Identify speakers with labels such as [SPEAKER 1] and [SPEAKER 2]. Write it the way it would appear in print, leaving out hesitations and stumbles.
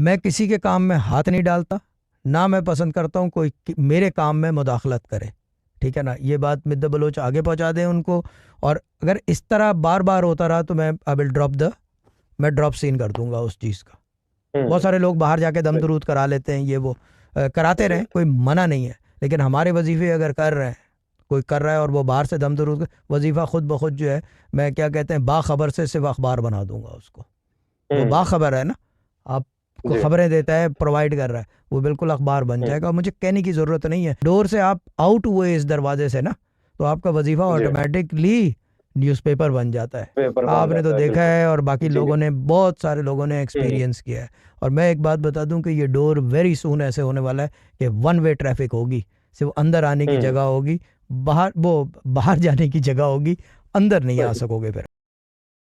[SPEAKER 1] मैं किसी के काम में हाथ नहीं डालता, ना मैं पसंद करता हूँ कोई मेरे काम में मुदाखलत करे। ठीक है ना, ये बात मिद्दा बलोच आगे पहुँचा दें उनको। और अगर इस तरह बार बार होता रहा तो मैं ड्रॉप सीन कर दूंगा उस चीज़ का। बहुत सारे लोग बाहर जाके दम दरूद करा लेते हैं, ये वो कराते रहें, कोई मना नहीं है, लेकिन हमारे वजीफे अगर कर रहे हैं, कोई कर रहा है और वो बाहर से दम दरूद वजीफ़ा खुद ब खुद जो है, मैं क्या कहते हैं, बाखबर से सिर्फ अखबार बना दूंगा उसको। वो बाखबर है ना, आपको खबरें देता है, प्रोवाइड कर रहा है, वो बिल्कुल अखबार बन जाएगा। मुझे कहने की ज़रूरत नहीं है, डोर से आप आउट हुए इस दरवाजे से ना, तो आपका वजीफ़ा ऑटोमेटिकली न्यूज़पेपर बन जाता है। आपने तो देखा है और बाकी लोगों ने, बहुत सारे लोगों ने एक्सपीरियंस किया है। और मैं एक बात बता दूं कि ये डोर वेरी सून ऐसे होने वाला है कि वन वे ट्रैफिक होगी, सिर्फ अंदर आने की जगह होगी, बाहर जाने की जगह होगी, अंदर नहीं आ सकोगे फिर।